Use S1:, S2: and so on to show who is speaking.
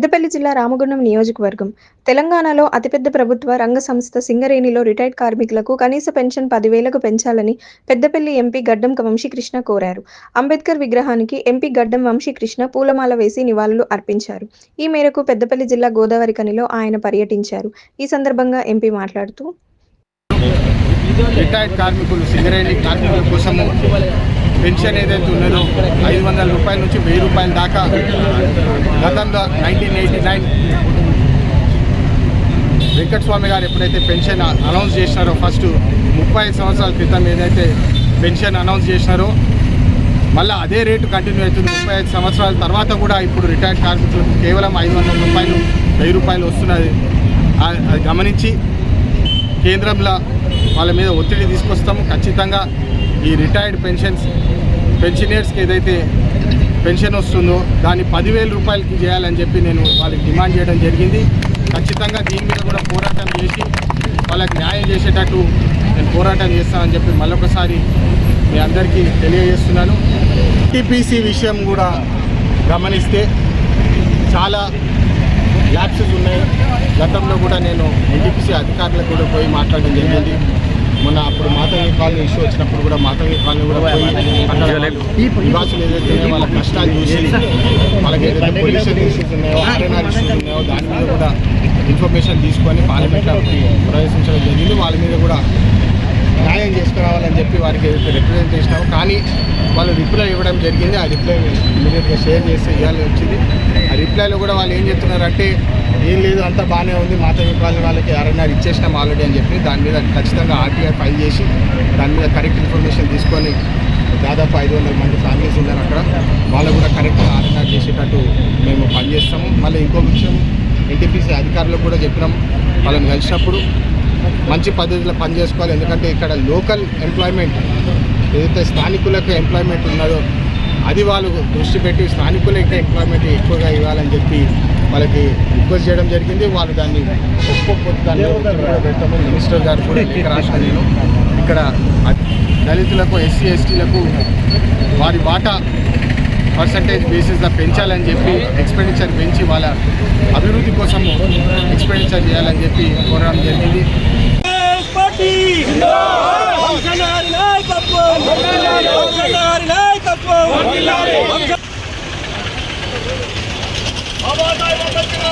S1: పెద్దపల్లి జిల్లా రామగుండం నియోజకవర్గం. తెలంగాణలో అతిపెద్ద ప్రభుత్వ రంగ సంస్థ సింగరేణిలో రిటైర్డ్ కార్మికులకు కనీస పెన్షన్ 10,000కు పెంచాలని పెద్దపల్లి ఎంపీ గడ్డం వంశీకృష్ణ కోరారు. అంబేద్కర్ విగ్రహానికి ఎంపీ గడ్డం వంశీకృష్ణ పూలమాల వేసి నివాళులు అర్పించారు. ఈ మేరకు పెద్దపల్లి జిల్లా గోదావరిఖనిలో ఆయన పర్యటించారు. ఈ సందర్భంగా ఎంపీ మాట్లాడుతూ
S2: రిటైర్డ్ కార్మికులు సింగరేణి కార్మికుల కోసము పెన్షన్ ఏదైతే ఉన్నదో 500 రూపాయల నుంచి 1000 రూపాయల దాకా గతంలో 1989 వెంకటస్వామి గారు ఎప్పుడైతే పెన్షన్ అనౌన్స్ చేసినారో ఫస్ట్ 35 సంవత్సరాల క్రితం ఏదైతే పెన్షన్ అనౌన్స్ చేసినారో మళ్ళీ అదే రేటు కంటిన్యూ అవుతుంది. 35 సంవత్సరాల తర్వాత కూడా ఇప్పుడు రిటైర్డ్ కార్మికులకు కేవలం 500 రూపాయలు 1000 రూపాయలు వస్తున్నది. అది గమనించి కేంద్రంలో వాళ్ళ మీద ఒత్తిడి తీసుకొస్తాము. ఖచ్చితంగా ఈ రిటైర్డ్ పెన్షనర్స్కి ఏదైతే పెన్షన్ వస్తుందో దాన్ని 10,000 రూపాయలకి చేయాలని చెప్పి నేను వాళ్ళకి డిమాండ్ చేయడం జరిగింది. ఖచ్చితంగా దీని మీద కూడా పోరాటం చేసి వాళ్ళకి న్యాయం చేసేటట్టు నేను పోరాటం చేస్తానని చెప్పి మళ్ళొకసారి మీ అందరికీ తెలియజేస్తున్నాను. టీపీసీ విషయం కూడా గమనిస్తే చాలా ల్యాప్సెస్ ఉన్నాయి. గతంలో కూడా నేను ఎన్టీపీసీ అధికారులకు కూడా పోయి మాట్లాడడం జరిగింది. మొన్న అప్పుడు మాతంగి కాలనీ ఇష్యూ వచ్చినప్పుడు కూడా మాతంగి కాలనీ కూడా పోయి నివాసులు ఏదైతే వాళ్ళ కష్టాలు చూసి వాళ్ళకి ఏదైతే పొల్యూషన్ ఇష్యూస్ ఉన్నాయో ఆర్ఎన్ఆర్ ఇష్యూస్ ఉన్నాయో దాని మీద కూడా ఇన్ఫర్మేషన్ తీసుకొని పార్లమెంట్లో ప్రవేశించడం జరిగింది. వాళ్ళ మీద కూడా న్యాయం చేసుకురావాలని చెప్పి వారికి ఏదైతే రిప్రజెంట్ చేసినామో కానీ వాళ్ళు రిప్లై ఇవ్వడం జరిగింది. ఆ రిప్లై ఇమీడియట్గా షేర్ చేసి ఇవ్వాలి వచ్చింది. ఆ రిప్లైలో కూడా వాళ్ళు ఏం చెప్తున్నారంటే ఏం లేదు అంతా బాగానే ఉంది, మాతంగి కాలనీ వాళ్ళకి ఆర్ఎన్ఆర్ ఇచ్చేసినాం ఆల్రెడీ అని చెప్పి దాని మీద ఖచ్చితంగా ఆర్టీఐ ఫైల్ చేసి దాని మీద కరెక్ట్ ఇన్ఫర్మేషన్ తీసుకొని దాదాపు 500 మంది ఫ్యామిలీస్ ఉన్నారు అక్కడ, వాళ్ళు కూడా కరెక్ట్గా ఆర్ఎన్ఆర్ చేసేటట్టు మేము పనిచేస్తాము. మళ్ళీ ఇంకో విషయం ఎన్టీపీసీ అధికారులకు కూడా చెప్పినాం, వాళ్ళని కలిసినప్పుడు మంచి పద్ధతిలో పనిచేసుకోవాలి. ఎందుకంటే ఇక్కడ లోకల్ ఎంప్లాయ్మెంట్ ఏదైతే స్థానికులకు ఎంప్లాయ్మెంట్ ఉన్నదో అది వాళ్ళు దృష్టి పెట్టి స్థానికులకి ఎంప్లాయ్మెంట్ ఎక్కువగా ఇవ్వాలని చెప్పి వాళ్ళకి రిక్వెస్ట్ చేయడం జరిగింది. వాళ్ళు దాన్ని ఒప్పుకోకపోతే దాన్ని పెట్టాము. మినిస్టర్ గారు కూడా లేఖ రాసిన నేను ఇక్కడ దళితులకు ఎస్సీ ఎస్టీలకు వారి వాటా పర్సంటేజ్ బేసిస్గా పెంచాలని చెప్పి ఎక్స్పెండిచర్ పెంచి వాళ్ళ అభివృద్ధి కోసం ఎక్స్పెండిచర్ చేయాలని చెప్పి కోరడం జరిగింది.
S3: బాబా సాహెబ్ అంబేద్కర్